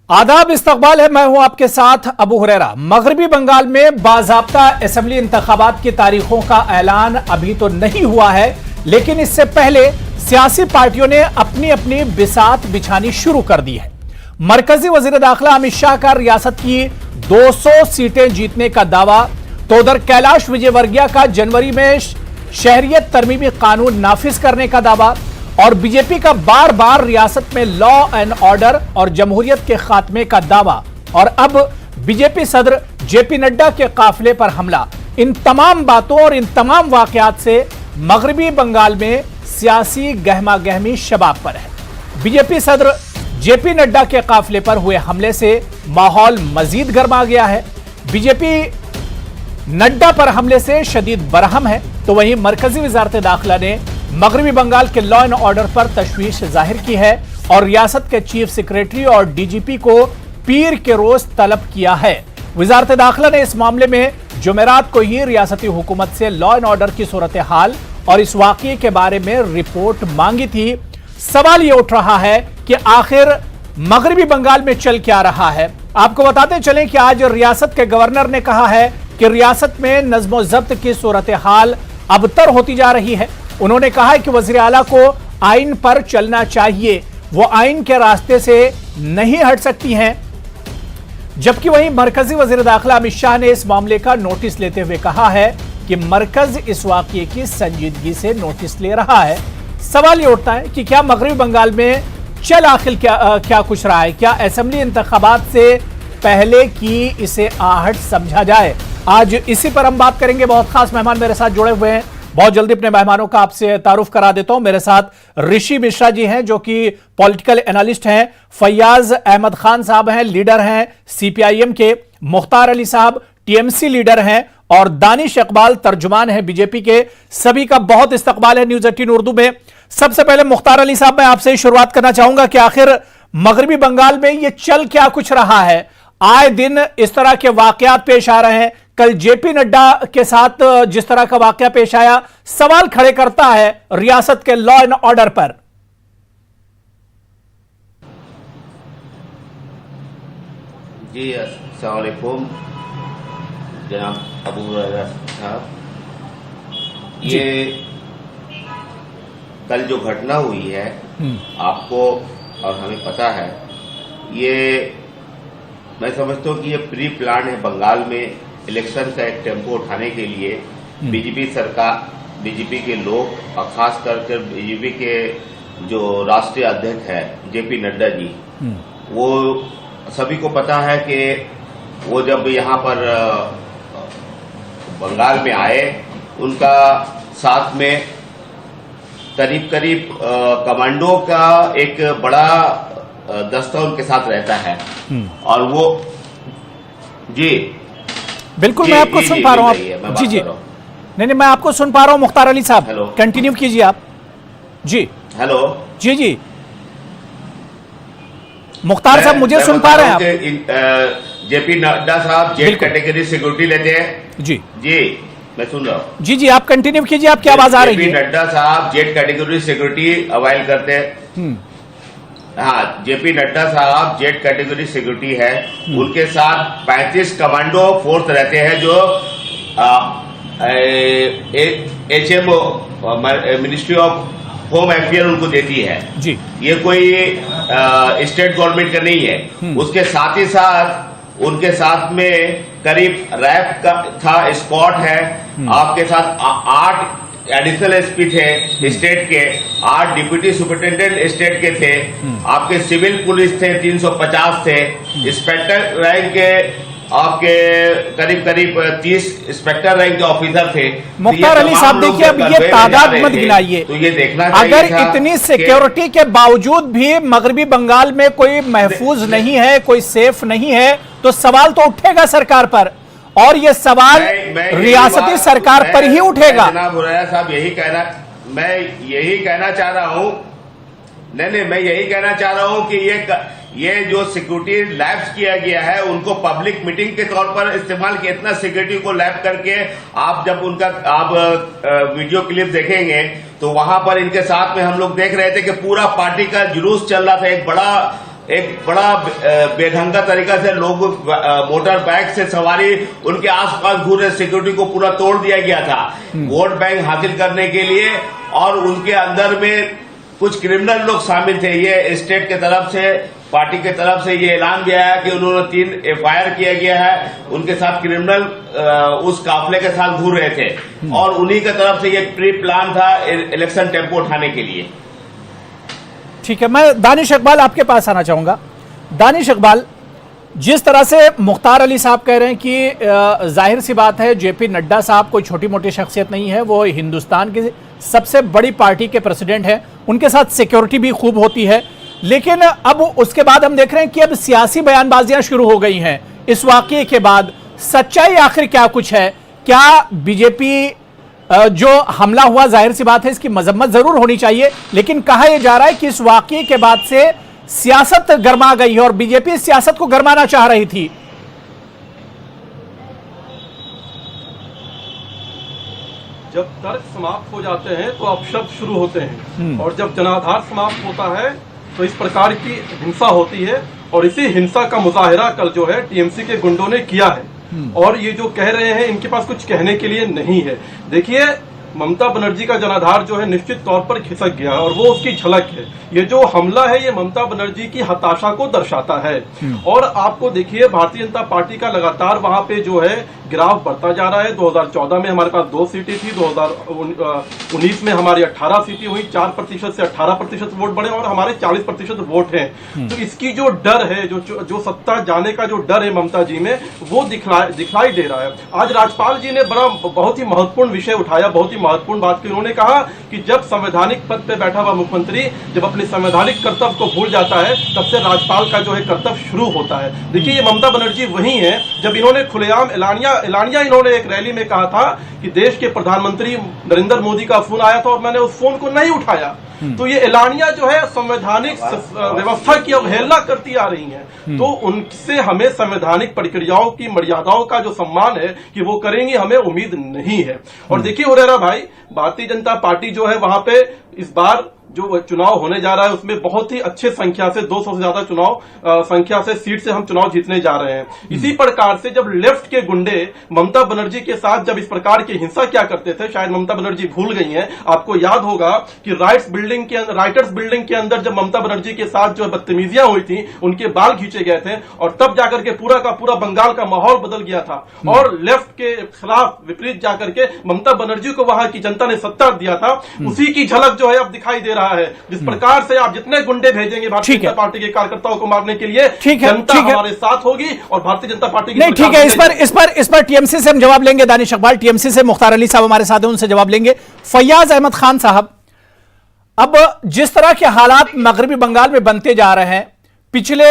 आदाब, इस्तकबाल है। मैं हूं आपके साथ अबू हुरैरा। मगरबी बंगाल में बाज़ाब्ता असेंबली इंतखाबात की तारीखों का ऐलान अभी तो नहीं हुआ है, लेकिन इससे पहले सियासी पार्टियों ने अपनी अपनी बिसात बिछानी शुरू कर दी है। मरकजी वजीर दाखिला अमित शाह का रियासत की 200 सीटें जीतने का दावा, तो उधर कैलाश विजयवर्गीय का जनवरी में शहरियत तरमीमी कानून नाफिज करने का दावा, और बीजेपी का बार बार रियासत में लॉ एंड ऑर्डर और जमहूरियत के खात्मे का दावा, और अब बीजेपी सदर जेपी नड्डा के काफिले पर हमला। इन तमाम बातों और इन तमाम वाकयात से मगरबी बंगाल में सियासी गहमा गहमी शबाब पर है। बीजेपी सदर जेपी नड्डा के काफिले पर हुए हमले से माहौल मजीद गर्मा गया है। बीजेपी नड्डा पर हमले से शदीद बरहम है, तो वहीं मरकजी वजारत दाखिला ने मगरबी बंगाल के लॉ एंड ऑर्डर पर तशवीश जाहिर की है और रियासत के चीफ सेक्रेटरी और डीजीपी को पीर के रोज तलब किया है। वजारत दाखिला ने इस मामले में जुमेरात को ही रियासती हुकूमत से लॉ एंड ऑर्डर की सूरत हाल और इस वाकये के बारे में रिपोर्ट मांगी थी। सवाल यह उठ रहा है कि आखिर मगरबी बंगाल में चल क्या रहा है। आपको बताते चलें कि आज रियासत के गवर्नर ने कहा है कि रियासत में नज्म ज़ब्त की सूरत हाल अबतर होती जा रही है। उन्होंने कहा है कि वज़ीर आला को आइन पर चलना चाहिए, वो आइन के रास्ते से नहीं हट सकती हैं। जबकि वहीं मरकजी वज़ीर दाखिला अमित शाह ने इस मामले का नोटिस लेते हुए कहा है कि मरकज इस वाकये की संजीदगी से नोटिस ले रहा है। सवाल ये उठता है कि क्या मगरबी बंगाल में चल आखिर क्या कुछ रहा है? क्या असेंबली इंतखाबात से पहले की इसे आहट समझा जाए? आज इसी पर हम बात करेंगे। बहुत खास मेहमान मेरे साथ जुड़े हुए हैं। बहुत जल्दी अपने मेहमानों का आपसे तारुफ करा देता हूं। मेरे साथ ऋषि मिश्रा जी हैं, जो कि पॉलिटिकल एनालिस्ट हैं। फैयाज अहमद खान साहब हैं, लीडर हैं सीपीआईएम के। मुख्तार अली साहब टीएमसी लीडर हैं, और दानिश इकबाल तर्जुमान हैं बीजेपी के। सभी का बहुत इस्तकबाल है न्यूज़ 18 उर्दू में। सबसे पहले मुख्तार अली साहब, मैं आपसे ही शुरुआत करना चाहूंगा कि आखिर मगरबी बंगाल में यह चल क्या कुछ रहा है? आए दिन इस तरह के वाकयात पेश आ रहे हैं। कल जेपी नड्डा के साथ जिस तरह का वाकया पेश आया, सवाल खड़े करता है रियासत के लॉ एंड ऑर्डर पर। जी अस्सलाम वालेकुम जनाब अबू हुरैरा साहब। ये कल जो घटना हुई है, आपको और हमें पता है, ये मैं समझता हूँ कि ये प्री प्लान है। बंगाल में इलेक्शन का एक टेम्पो उठाने के लिए बीजेपी सरकार, बीजेपी के लोग और खास करके बीजेपी के जो राष्ट्रीय अध्यक्ष है जेपी नड्डा जी, वो सभी को पता है कि वो जब यहाँ पर बंगाल में आए, उनका साथ में करीब कमांडो का एक बड़ा दस्ता उनके साथ रहता है। और वो जी बिल्कुल, मैं आपको सुन पा रहा हूँ। जी जी, नहीं, मैं आपको सुन पा रहा हूँ मुख्तार अली साहब, कंटिन्यू कीजिए आप। जी हेलो, जी जी मुख्तार साहब, मुझे सुन पा रहे हैं आप? जेपी नड्डा साहब जेट कैटेगरी सिक्योरिटी लेते हैं। जी जी, मैं सुन रहा हूँ। जी जी, आप कंटिन्यू कीजिए, आपकी आवाज आ रही है। जेपी नड्डा साहब जेट कैटेगरी सिक्योरिटी अवाइल करते हैं। हाँ, जेपी नड्डा साहब जेट कैटेगरी सिक्योरिटी है। उनके साथ 35 कमांडो फोर्स रहते हैं, जो HMO ministry of home affair उनको देती है। जी, ये कोई स्टेट गवर्नमेंट का नहीं है। उसके साथ ही साथ उनके साथ में करीब रैप का था, स्क्वाड है। आपके साथ 8 एडिशनल एसपी थे स्टेट के, 8 डिप्यूटी सुपरिटेंडेंट स्टेट के थे। आपके सिविल पुलिस थे 350 थे। इंस्पेक्टर रैंक के आपके करीब 30 इंस्पेक्टर रैंक के ऑफिसर थे। मुख्तार अली साहब, देखिए, अब ये तादाद मत गिनाइए। तो ये देखना अगर इतनी सिक्योरिटी के बावजूद भी मगरबी बंगाल में कोई महफूज नहीं है, कोई सेफ नहीं है, तो सवाल तो उठेगा सरकार पर, और ये सवाल रियासती सरकार पर ही उठेगा। जनाब हुरैरा साहब, मैं यही कहना चाह रहा हूँ। नहीं, मैं यही कहना चाह रहा हूँ कि ये जो सिक्योरिटी लैब्स किया गया है, उनको पब्लिक मीटिंग के तौर पर इस्तेमाल किया। इतना सिक्योरिटी को लैब करके आप जब आप वीडियो क्लिप देखेंगे तो वहां पर इनके साथ में हम लोग देख रहे थे कि पूरा पार्टी का जुलूस चल रहा था। एक बड़ा एक बड़ा बेढंगा तरीका से लोग मोटर बाइक से सवारी उनके आसपास घूम रहे, सिक्योरिटी को पूरा तोड़ दिया गया था वोट बैंक हासिल करने के लिए। और उनके अंदर में कुछ क्रिमिनल लोग शामिल थे। ये स्टेट के तरफ से, पार्टी के तरफ से ये ऐलान भी आया कि उन्होंने 3 FIR किया गया है, उनके साथ क्रिमिनल उस काफले के साथ घूम रहे थे और उन्हीं की तरफ से ये प्री प्लान था इलेक्शन टेम्पो उठाने के लिए। ठीक है, मैं दानिश इकबाल आपके पास आना चाहूंगा। दानिश इकबाल, जिस तरह से मुख्तार अली साहब कह रहे हैं कि जाहिर सी बात है जेपी नड्डा साहब कोई छोटी मोटी शख्सियत नहीं है, वो हिंदुस्तान की सबसे बड़ी पार्टी के प्रेसिडेंट हैं, उनके साथ सिक्योरिटी भी खूब होती है, लेकिन अब उसके बाद हम देख रहे हैं कि अब सियासी बयानबाजियां शुरू हो गई हैं। इस वाकये के बाद सच्चाई आखिर क्या कुछ है? क्या बीजेपी जो हमला हुआ, जाहिर सी बात है इसकी मजम्मत जरूर होनी चाहिए, लेकिन कहा यह जा रहा है कि इस वाकये के बाद से सियासत गरमा गई है और बीजेपी सियासत को गरमाना चाह रही थी। जब तर्क समाप्त हो जाते हैं तो अपशब्द शुरू होते हैं और जब जनाधार समाप्त होता है तो इस प्रकार की हिंसा होती है। और इसी हिंसा का मुजाहिरा कल जो है टीएमसी के गुंडों ने किया है और ये जो कह रहे हैं इनके पास कुछ कहने के लिए नहीं है। देखिए, ममता बनर्जी का जनाधार जो है निश्चित तौर पर खिसक गया और वो उसकी झलक है। ये जो हमला है ये ममता बनर्जी की हताशा को दर्शाता है। और आपको देखिए, भारतीय जनता पार्टी का लगातार वहां पे जो है गिराव बढ़ता जा रहा है। 2014 में हमारे पास 2 सीटें थी, 2019 में हमारी 18 सीटें हुई, 4% से 18% वोट बढ़े और हमारे 40% वोट हैं। तो इसकी जो डर है, जो सत्ता जाने का जो डर है ममता जी में, वो दिखलाई दे रहा है। आज राज्यपाल जी ने बहुत ही महत्वपूर्ण विषय उठाया, बहुत ही महत्वपूर्ण बात की। उन्होंने कहा कि जब संवैधानिक पद पे बैठा हुआ मुख्यमंत्री जब अपने संवैधानिक कर्तव्य को भूल जाता है तब से राज्यपाल का जो है कर्तव्य शुरू होता है। देखिए, ये ममता बनर्जी वही है जब इन्होंने खुलेआम एलानिया इन्होंने एक रैली में कहा था कि देश के प्रधानमंत्री नरेंद्र मोदी का फोन आया था और मैंने उस फोन को नहीं उठाया। तो ये एलानिया जो है संवैधानिक व्यवस्था की अवहेलना करती आ रही है। तो उनसे हमें संवैधानिक प्रक्रियाओं की मर्यादाओं का जो सम्मान है कि वो करेंगी, हमें उम्मीद नहीं है। और देखिए हुरैरा भाई, भारतीय जनता पार्टी जो है वहां पे इस बार जो चुनाव होने जा रहा है उसमें बहुत ही अच्छे संख्या से 200 से ज्यादा चुनाव संख्या से सीट से हम चुनाव जीतने जा रहे हैं। इसी प्रकार से जब लेफ्ट के गुंडे ममता बनर्जी के साथ जब इस प्रकार की हिंसा क्या करते थे, शायद ममता बनर्जी भूल गई हैं। आपको याद होगा कि राइटर्स बिल्डिंग के अंदर जब ममता बनर्जी के साथ जो बदतमीजियां हुई थी, उनके बाल खींचे गए थे और तब जाकर के पूरा का पूरा बंगाल का माहौल बदल गया था और लेफ्ट के खिलाफ विपरीत जाकर के ममता बनर्जी को वहां की जनता ने सत्ता दिया था। उसी की झलक जो है अब दिखाई दे रहा है। जिस प्रकार से आप जितने गुंडे भेजेंगे भारतीय जनता पार्टी के कार्यकर्ताओं को मारने के लिए, जनता हमारे साथ होगी और भारतीय जनता पार्टी की नहीं। ठीक है, इस पर टीएमसी से हम जवाब लेंगे। दानिश इकबाल, टीएमसी से मुख्तार अली साहब हमारे साथ हैं, उनसे जवाब लेंगे। फैयाज अहमद खान साहब, अब जिस तरह के हालात मगरबी बंगाल में बनते जा रहे हैं, पिछले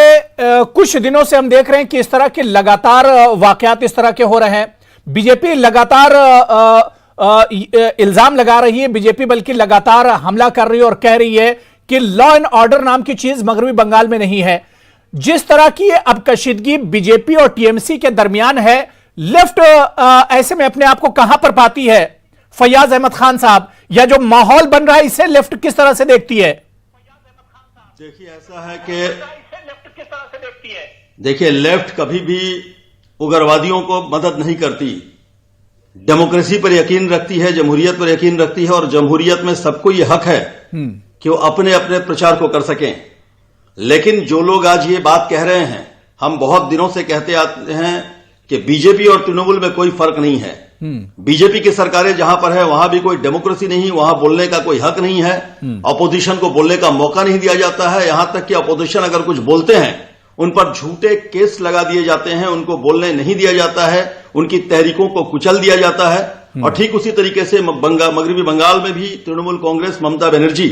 कुछ दिनों से हम देख रहे हैं कि इस तरह के लगातार वाकयात इस तरह के हो रहे हैं। बीजेपी लगातार इल्जाम लगा रही है, बीजेपी बल्कि लगातार हमला कर रही है और कह रही है कि लॉ एंड ऑर्डर नाम की चीज मगरबी बंगाल में नहीं है। जिस तरह की अब कशीदगी बीजेपी और टीएमसी के दरमियान है, लेफ्ट ऐसे में अपने आप को कहां पर पाती है? फैयाज अहमद खान साहब, या जो माहौल बन रहा है इसे लेफ्ट किस तरह से देखती है? देखिए, ऐसा है कि देखिए, लेफ्ट कभी भी उग्रवादियों को मदद नहीं करती, डेमोक्रेसी पर यकीन रखती है, जमहूरियत पर यकीन रखती है और जमहूरियत में सबको ये हक है कि वो अपने अपने प्रचार को कर सकें। लेकिन जो लोग आज ये बात कह रहे हैं, हम बहुत दिनों से कहते आते हैं कि बीजेपी और तृणमूल में कोई फर्क नहीं है। बीजेपी की सरकारें जहां पर है वहां भी कोई डेमोक्रेसी नहीं, वहां बोलने का कोई हक नहीं है, अपोजिशन को बोलने का मौका नहीं दिया जाता है। यहां तक कि अपोजिशन अगर कुछ बोलते हैं उन पर झूठे केस लगा दिए जाते हैं, उनको बोलने नहीं दिया जाता है, उनकी तहरीकों को कुचल दिया जाता है। और ठीक उसी तरीके से मगरबी बंगाल में भी तृणमूल कांग्रेस, ममता बनर्जी,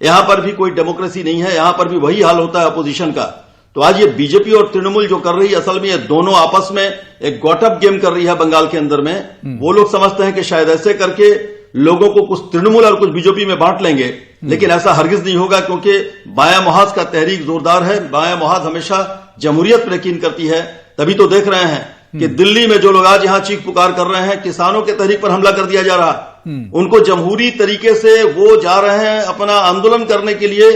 यहां पर भी कोई डेमोक्रेसी नहीं है, यहां पर भी वही हाल होता है अपोजिशन का। तो आज ये बीजेपी और तृणमूल जो कर रही है, असल में ये दोनों आपस में एक गॉटअप गेम कर रही है बंगाल के अंदर में। वो लोग समझते हैं कि शायद ऐसे करके लोगों को कुछ तृणमूल और कुछ बीजेपी में बांट लेंगे, लेकिन ऐसा हरगिज नहीं होगा, क्योंकि बायां मुहाज का तहरीक जोरदार है। बायां मुहाज हमेशा जमहूरियत पर यकीन करती है। तभी तो देख रहे हैं कि दिल्ली में जो लोग आज यहां चीख पुकार कर रहे हैं, किसानों के तहरीक पर हमला कर दिया जा रहा, उनको जमहूरी तरीके से वो जा रहे हैं अपना आंदोलन करने के लिए,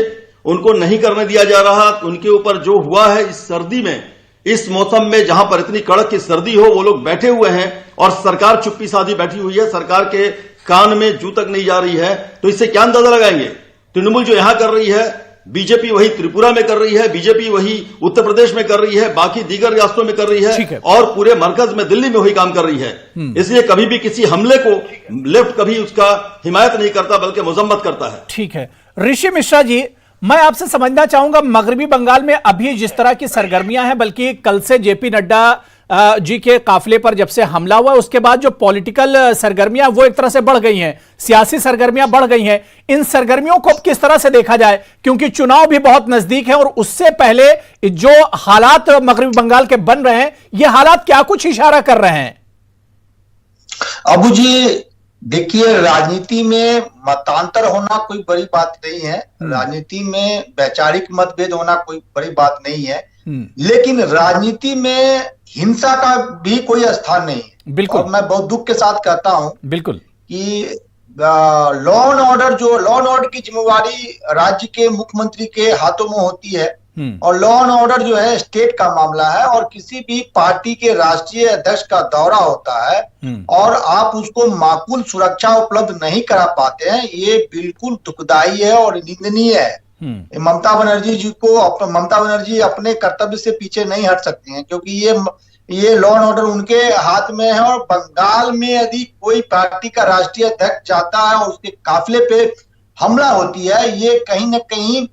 उनको नहीं करने दिया जा रहा। उनके ऊपर जो हुआ है इस सर्दी में, इस मौसम में जहां पर इतनी कड़क की सर्दी हो, वो लोग बैठे हुए हैं और सरकार चुप्पी साधी बैठी हुई है, सरकार के कान में जू तक नहीं जा रही है। तो इससे क्या अंदाजा लगाएंगे? तृणमूल जो यहां कर रही है, बीजेपी वही त्रिपुरा में कर रही है, बीजेपी वही उत्तर प्रदेश में कर रही है, बाकी दीगर रियासतों में कर रही है और पूरे मरकज में दिल्ली में वही काम कर रही है। इसलिए कभी भी किसी हमले को लेफ्ट कभी उसका हिमायत नहीं करता बल्कि मजम्मत करता है। ठीक है ऋषि मिश्रा जी, मैं आपसे समझना चाहूंगा मगरबी बंगाल में अभी जिस तरह की सरगर्मियां हैं, बल्कि कल से जेपी नड्डा जी के काफिले पर जब से हमला हुआ उसके बाद जो पॉलिटिकल सरगर्मियां वो एक तरह से बढ़ गई हैं, सियासी सरगर्मियां बढ़ गई हैं। इन सरगर्मियों को अब किस तरह से देखा जाए, क्योंकि चुनाव भी बहुत नजदीक है और उससे पहले जो हालात मगरबी बंगाल के बन रहे हैं, ये हालात क्या कुछ इशारा कर रहे हैं? अबू जी देखिए, राजनीति में मतांतर होना कोई बड़ी बात नहीं है, राजनीति में वैचारिक मतभेद होना कोई बड़ी बात नहीं है, लेकिन राजनीति में हिंसा का भी कोई स्थान नहीं है। बिल्कुल। और मैं बहुत दुख के साथ कहता हूं बिल्कुल कि लॉ एंड ऑर्डर की जिम्मेवारी राज्य के मुख्यमंत्री के हाथों में होती है और लॉ एंड ऑर्डर जो है स्टेट का मामला है और किसी भी पार्टी के राष्ट्रीय अध्यक्ष का दौरा होता है और आप उसको माकूल सुरक्षा उपलब्ध नहीं करा पाते हैं, ये बिल्कुल दुखदाई है और निंदनीय है। ममता बनर्जी अपने कर्तव्य से पीछे नहीं हट सकती हैं, क्योंकि ये लॉ एंड ऑर्डर उनके हाथ में है और बंगाल में यदि कोई पार्टी का राष्ट्रीय अध्यक्ष जाता है और उसके काफिले पे हमला होती है, ये कहीं ना कहीं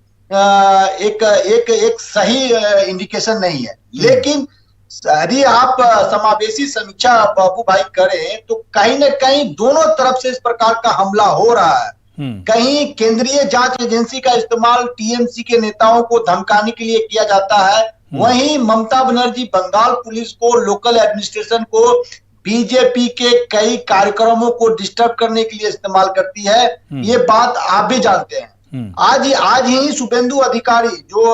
एक सही इंडिकेशन नहीं है। लेकिन यदि आप समावेशी समीक्षा बाबू भाई करें तो कहीं ना कहीं दोनों तरफ से इस प्रकार का हमला हो रहा है। कहीं केंद्रीय जांच एजेंसी का इस्तेमाल टीएमसी के नेताओं को धमकाने के लिए किया जाता है, वहीं ममता बनर्जी बंगाल पुलिस को, लोकल एडमिनिस्ट्रेशन को, बीजेपी के कई कार्यक्रमों को डिस्टर्ब करने के लिए इस्तेमाल करती है। ये बात आप भी जानते हैं। आज ही शुभेंदु अधिकारी जो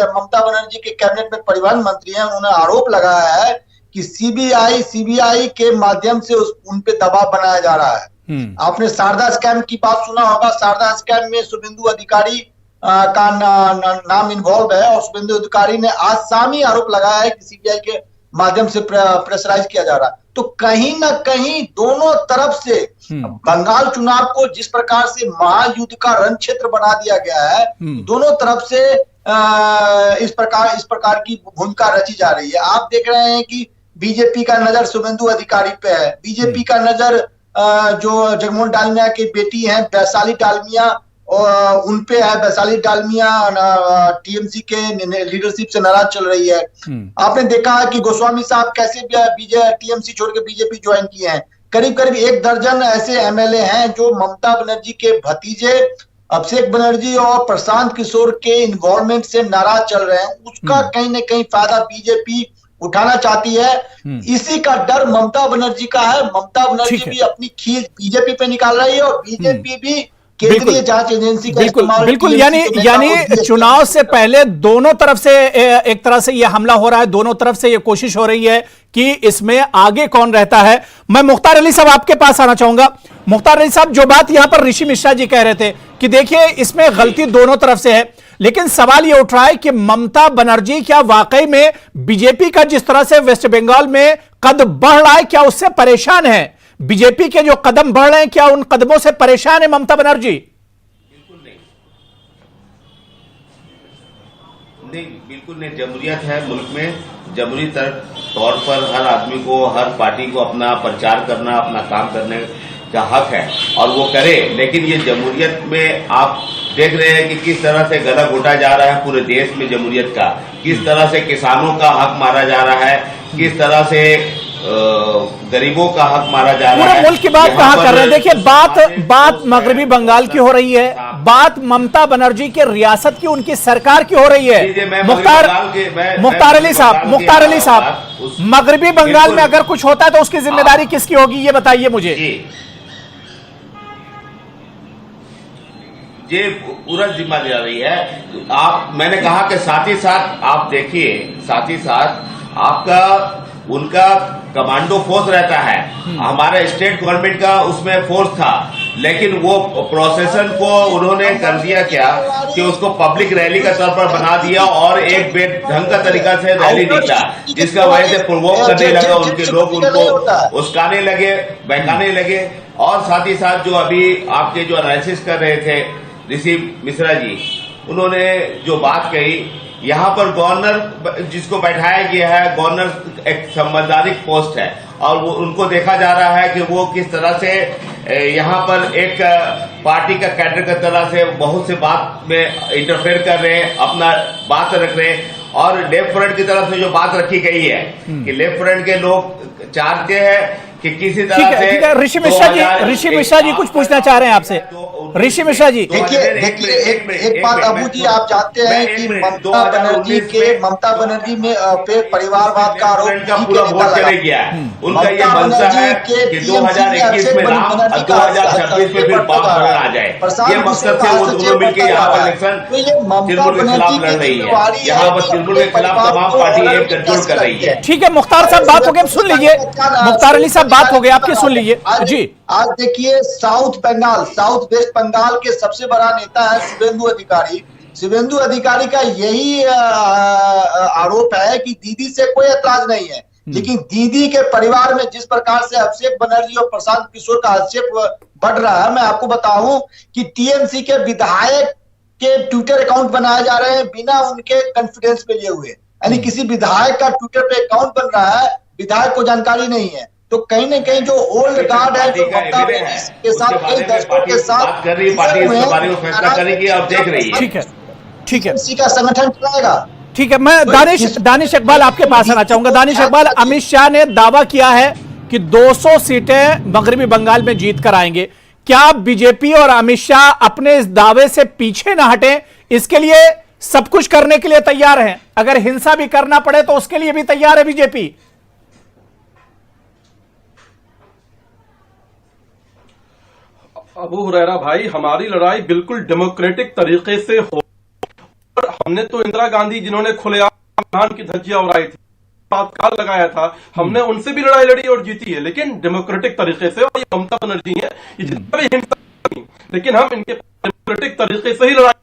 ममता बनर्जी के कैबिनेट में परिवहन मंत्री हैं, उन्होंने आरोप लगाया है कि सीबीआई के माध्यम से उन पे दबाव बनाया जा रहा है। आपने शारदा स्कैम की बात सुना होगा, शारदा स्कैम में शुभेंदु अधिकारी का नाम इन्वॉल्व है और शुभेंदु अधिकारी ने आज शामी आरोप लगाया है कि सीबीआई के माध्यम से प्रेशराइज किया जा रहा है। तो कहीं ना कहीं दोनों तरफ से बंगाल चुनाव को जिस प्रकार से महायुद्ध का रण क्षेत्र बना दिया गया है, दोनों तरफ से इस प्रकार की भूमिका रची जा रही है। आप देख रहे हैं कि बीजेपी का नजर शुभेंदु अधिकारी पे है, बीजेपी का नजर जो जगमोहन डालमिया की बेटी हैं वैशाली डालमिया उनपे है। वैशाली डालमिया टीएमसी के लीडरशिप से नाराज चल रही है। आपने देखा है कि गोस्वामी साहब कैसे टीएमसी छोड़ के बीजेपी ज्वाइन किए हैं। करीब 1 दर्जन ऐसे एमएलए हैं जो ममता बनर्जी के भतीजे अभिषेक बनर्जी और प्रशांत किशोर के इन्वॉल्वमेंट से नाराज चल रहे हैं। उसका कहीं ना कहीं फायदा बीजेपी उठाना चाहती है। इसी का डर ममता बनर्जी का है। ममता बनर्जी भी अपनी खींच बीजेपी पे निकाल रही है और बीजेपी भी केंद्रीय जांच एजेंसी का बिल्कुल यानी चुनाव से पहले दोनों तरफ से एक तरह से यह हमला हो रहा है, दोनों तरफ से यह कोशिश हो रही है कि इसमें आगे कौन रहता है। मैं मुख्तार अली साहब आपके पास आना चाहूंगा। मुख्तार अली साहब, जो बात यहां पर ऋषि मिश्रा जी कह रहे थे कि देखिए इसमें गलती दोनों तरफ से है, लेकिन सवाल यह उठ रहा है कि ममता बनर्जी क्या वाकई में बीजेपी का जिस तरह से वेस्ट बंगाल में कद बढ़ रहा है, क्या उससे परेशान है? बीजेपी के जो कदम बढ़ रहे हैं, क्या उन कदमों से परेशान है ममता बनर्जी? बिल्कुल नहीं। जमहूरियत है मुल्क में, जमहूरी तौर पर हर आदमी को, हर पार्टी को अपना प्रचार करना, अपना काम करने का हक है और वो करे। लेकिन ये जमहूरियत में आप देख रहे हैं कि किस तरह से गला घोटा जा रहा है पूरे देश में जमहूरियत का, किस तरह से किसानों का हक मारा जा रहा है, किस तरह से गरीबों का हक मारा जा रहा है। पूरे मुल्क की बात कहां कर रहे हैं? देखिए बात मगरबी बंगाल की हो रही है, बात ममता बनर्जी के रियासत की, उनकी सरकार की हो रही है। मुख्तार अली साहब, मगरबी बंगाल में अगर कुछ होता है तो उसकी जिम्मेदारी किसकी होगी, ये बताइए मुझे। ये पूरा जिम्मेदारी है। मैंने कहा कि साथ ही साथ आप देखिए, साथ ही साथ आपका उनका कमांडो फोर्स रहता है। हमारा स्टेट गवर्नमेंट का उसमें फोर्स था, लेकिन वो प्रोसेसन को उन्होंने कर दिया क्या कि उसको पब्लिक रैली का तौर पर बना दिया और एक बेढंग का तरीका से रैली निकला, जिसका वजह से प्रोवोक करने लगा, उनके लोग उनको उस्काने लगे, बहकाने लगे। और साथ ही साथ जो अभी आपके जो एनालिसिस कर रहे थे ऋषि मिश्रा जी, उन्होंने जो बात कही, यहाँ पर गवर्नर जिसको बैठाया गया है, गवर्नर एक संवैधानिक पोस्ट है और वो उनको देखा जा रहा है कि वो किस तरह से यहाँ पर एक पार्टी का कैडर की तरह से बहुत से बात में इंटरफेयर कर रहे हैं, अपना बात रख रहे हैं। और लेफ्ट फ्रंट की तरफ से जो बात रखी गई है कि लेफ्ट फ्रंट के लोग चाहते हैं कि किसी तरह से ऋषि मिश्रा जी कुछ पूछना चाह रहे हैं आपसे। ऋषि मिश्रा जी देखिए एक बात अबू जी, आप जानते हैं कि ममता बनर्जी में पे परिवारवाद का आरोप पूरा वोट चले गया है। उनका ये मनसा है कि 2021 में राम और 2026 में फिर बाप आ जाए। ये मकसद से वो दोनों मिलकर यहाँ पर इलेक्शन तृणमूल के खिलाफ लड़ रही है। यहाँ पर तृणमूल के खिलाफ तमाम पार्टी एकजुट कर रही है। ठीक है, मुख्तार साहब बात हो गई, सुन लीजिए। मुख्तार अली साहब बात हो गई आपकी, सुन लीजिए जी। आज देखिए साउथ वेस्ट बंगाल के सबसे बड़ा नेता है शुभेंदु अधिकारी। शुभेंदु अधिकारी का यही आरोप है कि दीदी से कोई ऐतराज नहीं है, लेकिन दीदी के परिवार में जिस प्रकार से अभिषेक बनर्जी और प्रशांत किशोर का हस्तक्षेप बढ़ रहा है, मैं आपको बताऊं कि टीएमसी के विधायक के ट्विटर अकाउंट बनाए जा रहे हैं बिना उनके कॉन्फिडेंस पे लिए हुए। यानी किसी विधायक का ट्विटर पे अकाउंट बन रहा है, विधायक को जानकारी नहीं है। तो कहीं न कहीं जो ओल्ड गार्ड है, जो ममता के साथ कई दर्शकों के साथ कर रही पार्टी इसके बारे में फैसला करेगी, अब देख रही है। ठीक है, इसी का संगठन चलाएगा। ठीक है, मैं दानिश इकबाल आपके पास आना चाहूंगा। दानिश इकबाल, अमित शाह ने दावा किया है कि 200 सीटें मगरबी बंगाल में जीत कर आएंगे। क्या बीजेपी और अमित शाह अपने इस दावे से पीछे न हटें, इसके लिए सब कुछ करने के लिए तैयार हैं? अगर हिंसा भी करना पड़े तो उसके लिए भी तैयार है बीजेपी? अबू हुरैरा भाई, हमारी लड़ाई बिल्कुल डेमोक्रेटिक तरीके से हो, और हमने तो इंदिरा गांधी जिन्होंने खुलेआम संविधान की धज्जियां उड़ाई थी, तात्काल लगाया था, हमने उनसे भी लड़ाई लड़ी और जीती है, लेकिन डेमोक्रेटिक तरीके से। और ये ममता बनर्जी है, ये जितना भी हिंसा, लेकिन हम इनके डेमोक्रेटिक तरीके से ही लड़ाई।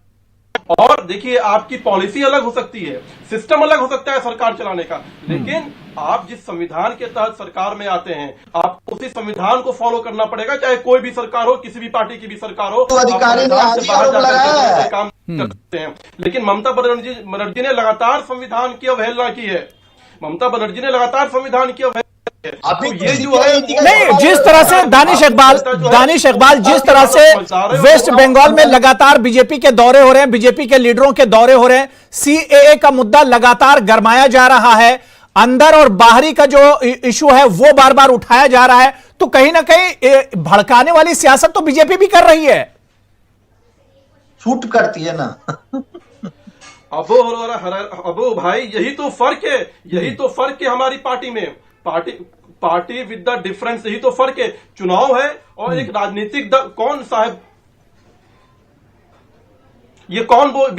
और देखिए, आपकी पॉलिसी अलग हो सकती है, सिस्टम अलग हो सकता है सरकार चलाने का, लेकिन आप जिस संविधान के तहत सरकार में आते हैं, आपको उसी संविधान को फॉलो करना पड़ेगा, चाहे कोई भी सरकार हो, किसी भी पार्टी की भी सरकार हो। तो अधिकारी ने आज बाहर जाकर काम कर सकते हैं, लेकिन ममता बनर्जी ने लगातार संविधान की अवहेलना की है। ममता बनर्जी ने लगातार संविधान की अवहेलना अभी तो ये जो है नहीं, जिस तरह से दानिश इकबाल जिस तरह से वेस्ट बंगाल में लगातार बीजेपी के दौरे हो रहे हैं, बीजेपी के लीडरों के दौरे हो रहे हैं, सीएए का मुद्दा लगातार गरमाया जा रहा है, अंदर और बाहरी का जो इशू है वो बार बार उठाया जा रहा है, तो कहीं ना कहीं भड़काने वाली सियासत तो बीजेपी भी कर रही है, छूट करती है ना। अबू भाई, यही तो फर्क है हमारी पार्टी में। पार्टी विद द डिफरेंस, यही तो फर्क है। चुनाव है और एक राजनीतिक दल, कौन साहब ये कौन बोल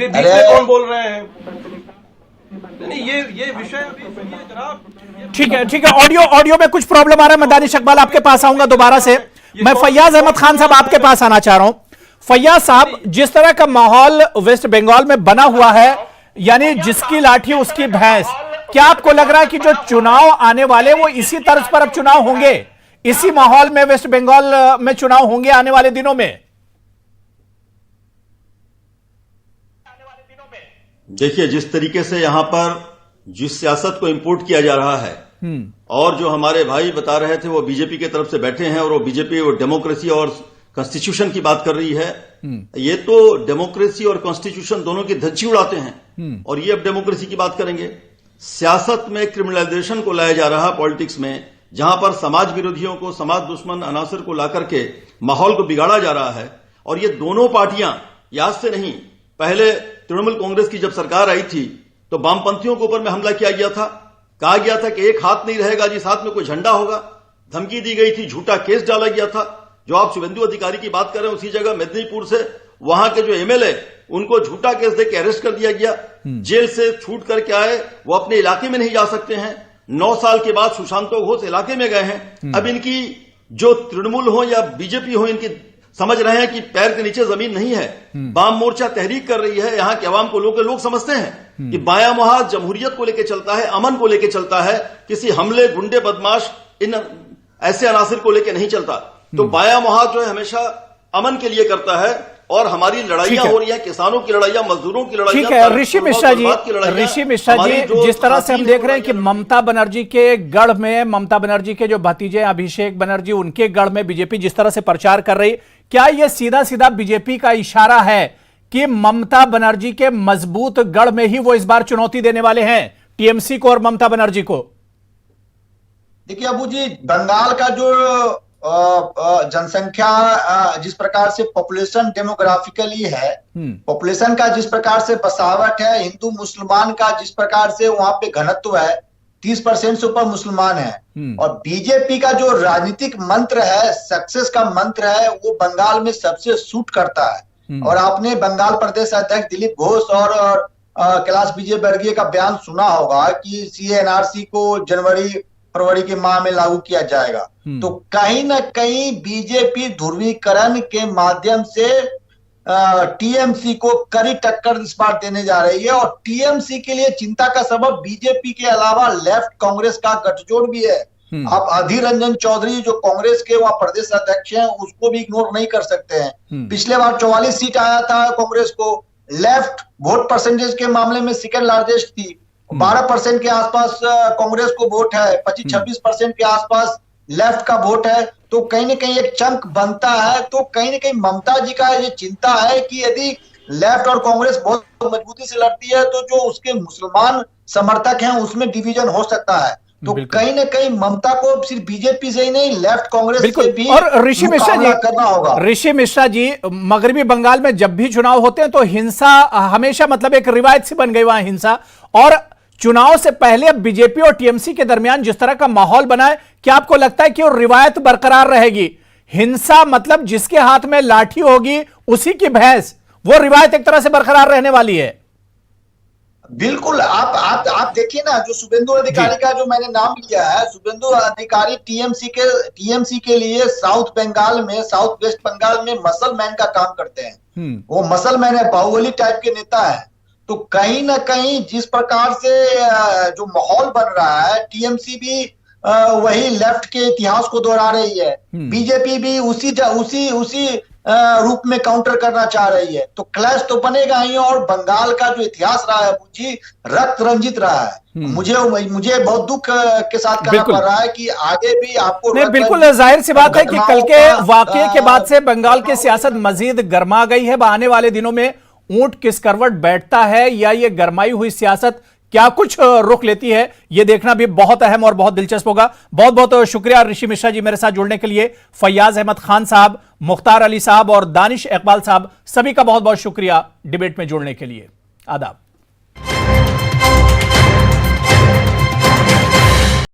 रहे हैं? नहीं, ये विषय अभी जनाब। ठीक है, ऑडियो में कुछ प्रॉब्लम आ रहा है। मैं दानिश इकबाल आपके पास आऊंगा दोबारा से। मैं फैयाज अहमद खान साहब आपके पास आना चाह रहा हूं। फैयाज साहब, जिस तरह का माहौल वेस्ट बंगाल में बना हुआ है, यानी जिसकी लाठी उसकी भैंस, क्या आपको लग रहा है कि जो चुनाव आने वाले वो इसी तर्ज पर अब चुनाव होंगे, इसी माहौल में वेस्ट बंगाल में चुनाव होंगे आने वाले दिनों में? देखिए, जिस तरीके से यहां पर जिस सियासत को इंपोर्ट किया जा रहा है, और जो हमारे भाई बता रहे थे वो बीजेपी की तरफ से बैठे हैं और वो बीजेपी और डेमोक्रेसी और कॉन्स्टिट्यूशन की बात कर रही है, ये तो डेमोक्रेसी और कॉन्स्टिट्यूशन दोनों की धज्जी उड़ाते हैं, और ये अब डेमोक्रेसी की बात करेंगे। सियासत में क्रिमिनलाइजेशन को लाया जा रहा, पॉलिटिक्स में, जहां पर समाज विरोधियों को, समाज दुश्मन अनासर को लाकर के माहौल को बिगाड़ा जा रहा है। और ये दोनों पार्टियां याद से नहीं, पहले तृणमूल कांग्रेस की जब सरकार आई थी तो वामपंथियों के ऊपर में हमला किया गया था, कहा गया था कि एक हाथ नहीं रहेगा जिस हाथ में कोई झंडा होगा, धमकी दी गई थी, झूठा केस डाला गया था। जो आप शुभेंदु अधिकारी की बात कर रहे हैं, उसी जगह मेदिनीपुर से वहां के जो एमएलए, उनको झूठा केस देकर अरेस्ट कर दिया गया, जेल से छूट करके आए, वो अपने इलाके में नहीं जा सकते हैं। 9 साल के बाद सुशांतो घोष इलाके में गए हैं। अब इनकी जो तृणमूल हो या बीजेपी हो, इनकी समझ रहे हैं कि पैर के नीचे जमीन नहीं है। वाम मोर्चा तहरीक कर रही है, यहाँ के अवाम को लोग समझते हैं कि बायां मोर्चा जमहूरियत को लेकर चलता है, अमन को लेकर चलता है, किसी हमले, गुंडे, बदमाश, इन ऐसे अनासिर को लेकर नहीं चलता। तो बायां मोर्चा जो है हमेशा अमन के लिए करता है, और हमारी लड़ाइयां हो रही हैं, किसानों की लड़ाइयां, मजदूरों की लड़ाइयां। ठीक है ऋषि मिश्रा जी, जिस तरह से हम देख रहे हैं कि ममता बनर्जी के गढ़ में, ममता बनर्जी के जो भतीजे अभिषेक बनर्जी, उनके गढ़ में बीजेपी जिस तरह से प्रचार कर रही, क्या यह सीधा सीधा बीजेपी का इशारा है कि ममता बनर्जी के मजबूत गढ़ में ही वो इस बार चुनौती देने वाले हैं टीएमसी को और ममता बनर्जी को? देखिए अबू जी, बंगाल का जो जनसंख्या जिस प्रकार से पॉपुलेशन डेमोग्राफिकली है, पॉपुलेशन का जिस प्रकार से बसावट है, हिंदू मुसलमान का जिस प्रकार से वहां पे घनत्व है, 30% से ऊपर मुसलमान है, और बीजेपी का जो राजनीतिक मंत्र है, सक्सेस का मंत्र है, वो बंगाल में सबसे सूट करता है। और आपने बंगाल प्रदेश अध्यक्ष दिलीप घोष और कैलाश विजयवर्गीय का बयान सुना होगा कि सीएनआरसी को फरवरी के माह में लागू किया जाएगा। तो कहीं ना कहीं बीजेपी ध्रुवीकरण के माध्यम से टीएमसी को कड़ी टक्कर इस बार देने जा रही है, और टीएमसी के लिए चिंता का सबब बीजेपी के अलावा लेफ्ट कांग्रेस का गठजोड़ भी है। आप अधीर रंजन चौधरी जो कांग्रेस के वहां प्रदेश अध्यक्ष हैं, उसको भी इग्नोर नहीं कर सकते हैं। पिछले बार 44 सीट आया था कांग्रेस को, लेफ्ट वोट परसेंटेज के मामले में सेकेंड लार्जेस्ट थी, 12% के आसपास कांग्रेस को वोट है, 25-26% के आसपास लेफ्ट का वोट है। तो कहीं ना कहीं एक चंक बनता है। तो कहीं ना कहीं ममता जी का ये चिंता है कि यदि लेफ्ट और कांग्रेस बहुत मजबूती से लड़ती है तो जो उसके मुसलमान समर्थक हैं उसमें डिवीजन हो सकता है। तो कहीं ना कहीं ममता को सिर्फ बीजेपी से ही नहीं, लेफ्ट कांग्रेस से भी और ऋषि मिश्रा जी करना होगा। ऋषि मिश्रा जी, मगरबी बंगाल में जब भी चुनाव होते हैं तो हिंसा हमेशा मतलब एक रिवायत सी बन गई वहां हिंसा, और चुनाव से पहले अब बीजेपी और टीएमसी के दरमियान जिस तरह का माहौल बना है, क्या आपको लगता है कि वो रिवायत बरकरार रहेगी? हिंसा मतलब जिसके हाथ में लाठी होगी उसी की भैंस, वो रिवायत एक तरह से बरकरार रहने वाली है? बिल्कुल। आप देखिए ना, जो शुभेंदु अधिकारी का जो मैंने नाम लिया है, शुभेंदु अधिकारी टीएमसी के लिए साउथ वेस्ट बंगाल में मसल मैन का काम करते हैं। वो मसल मैन है, बाहुबली टाइप के नेता है। तो कहीं ना कहीं जिस प्रकार से जो माहौल बन रहा है, टीएमसी भी वही लेफ्ट के इतिहास को दोहरा रही है, बीजेपी भी उसी रूप में काउंटर करना चाह रही है। तो क्लैश तो बनेगा ही, और बंगाल का जो इतिहास रहा है जी, रक्त रंजित रहा है। मुझे बहुत दुख के साथ कहना पड़ रहा है कि आगे भी आपको बिल्कुल जाहिर सी बात है कि कल के वाकये के बाद से बंगाल की सियासत मजीद गर्मा गई है। आने वाले दिनों में ऊंट किस करवट बैठता है, या ये गरमाई हुई सियासत क्या कुछ रुख लेती है, यह देखना भी बहुत अहम और बहुत दिलचस्प होगा। बहुत बहुत शुक्रिया ऋषि मिश्रा जी मेरे साथ जुड़ने के लिए। फैयाज अहमद खान साहब, मुख्तार अली साहब और दानिश इकबाल साहब, सभी का बहुत बहुत शुक्रिया डिबेट में जुड़ने के लिए। आदाब।